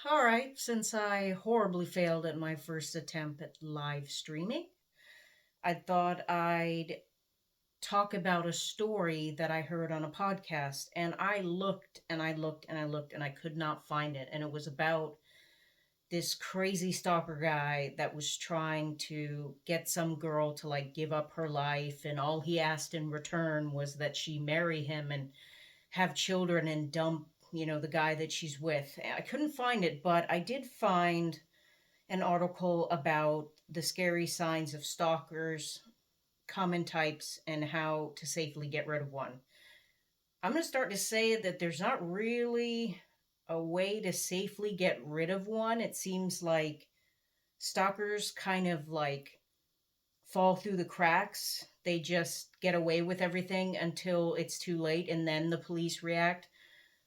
All right, since I horribly failed at my first attempt at live streaming, I thought I'd talk about a story that I heard on a podcast. And I looked and I looked and I looked and I could not find it. And it was about this crazy stalker guy that was trying to get some girl to like give up her life. And all he asked in return was that she marry him and have children and dump, the guy that she's with. I couldn't find it, but I did find an article about the scary signs of stalkers, common types, and how to safely get rid of one. I'm going to start to say that there's not really a way to safely get rid of one. It seems like stalkers kind of like fall through the cracks. They just get away with everything until it's too late and then the police react,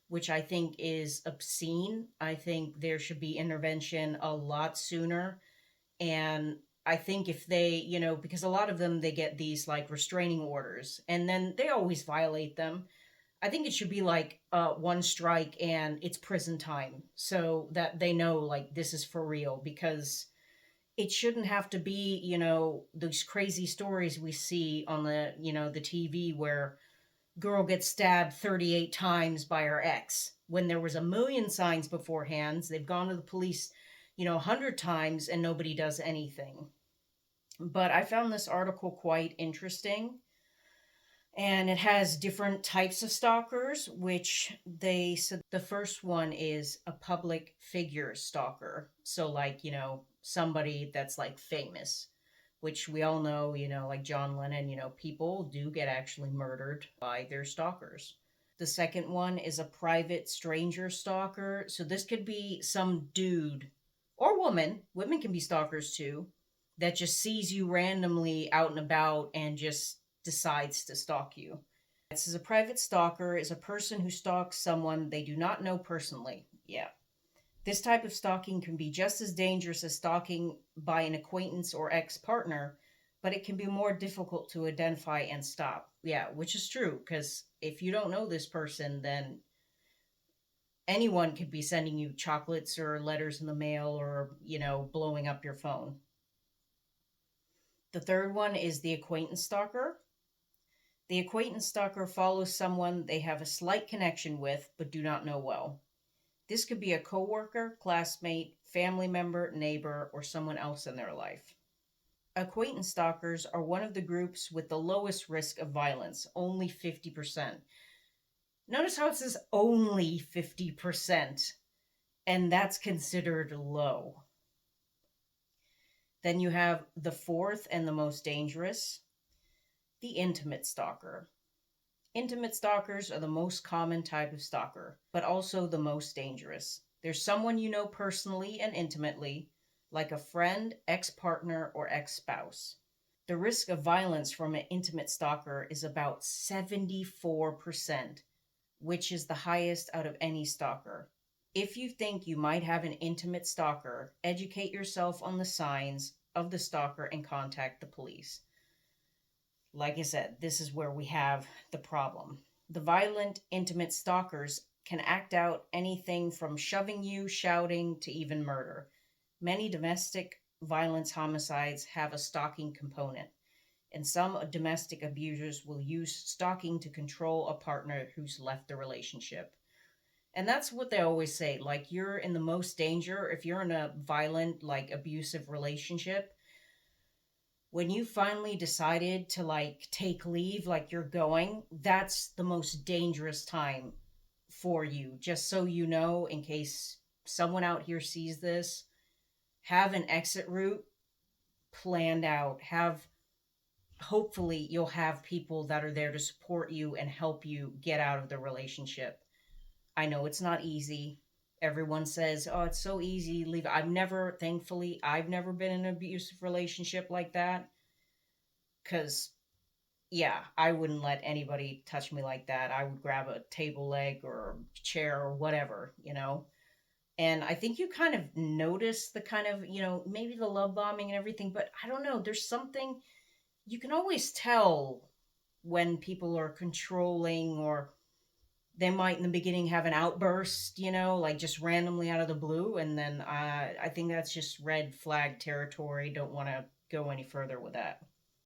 which I think is obscene. I think there should be intervention a lot sooner. And I think if they, because a lot of them, they get these like restraining orders and then they always violate them. I think it should be like one strike and it's prison time so that they know like this is for real, because it shouldn't have to be, those crazy stories we see on the TV where girl gets stabbed 38 times by her ex when there was a million signs beforehand. They've gone to the police, 100 times and nobody does anything. But I found this article quite interesting, and it has different types of stalkers, which they said the first one is a public figure stalker. So, like, somebody that's like famous, which we all know, like John Lennon, people do get actually murdered by their stalkers. The second one is a private stranger stalker. So this could be some dude or woman, women can be stalkers too, that just sees you randomly out and about and just decides to stalk you. This is a private stalker, is a person who stalks someone they do not know personally. Yeah. This type of stalking can be just as dangerous as stalking by an acquaintance or ex partner, but it can be more difficult to identify and stop. Yeah, which is true, because if you don't know this person, then anyone could be sending you chocolates or letters in the mail or, blowing up your phone. The third one is the acquaintance stalker. The acquaintance stalker follows someone they have a slight connection with but do not know well. This could be a coworker, classmate, family member, neighbor, or someone else in their life. Acquaintance stalkers are one of the groups with the lowest risk of violence, only 50%. Notice how it says only 50%, and that's considered low. Then you have the fourth and the most dangerous, the intimate stalker. Intimate stalkers are the most common type of stalker, but also the most dangerous. There's someone you know personally and intimately, like a friend, ex partner, or ex spouse. The risk of violence from an intimate stalker is about 74%, which is the highest out of any stalker. If you think you might have an intimate stalker, educate yourself on the signs of the stalker and contact the police. Like I said, this is where we have the problem. The violent, intimate stalkers can act out anything from shoving you, shouting, to even murder. Many domestic violence homicides have a stalking component, and some domestic abusers will use stalking to control a partner who's left the relationship. And that's what they always say, like, you're in the most danger if you're in a violent, like, abusive relationship. When you finally decided to like take leave, like you're going, that's the most dangerous time for you. Just so you know, in case someone out here sees this, have an exit route planned out. Have, hopefully you'll have people that are there to support you and help you get out of the relationship. I know it's not easy. Everyone says, "Oh, it's so easy, leave." Thankfully, I've never been in an abusive relationship like that, cuz yeah, I wouldn't let anybody touch me like that. I would grab a table leg or a chair or whatever. And I think you kind of notice the kind of, maybe the love bombing and everything, but I don't know. There's something you can always tell when people are controlling or They might in the beginning have an outburst, like just randomly out of the blue, and then I think that's just red flag territory. Don't want to go any further with that.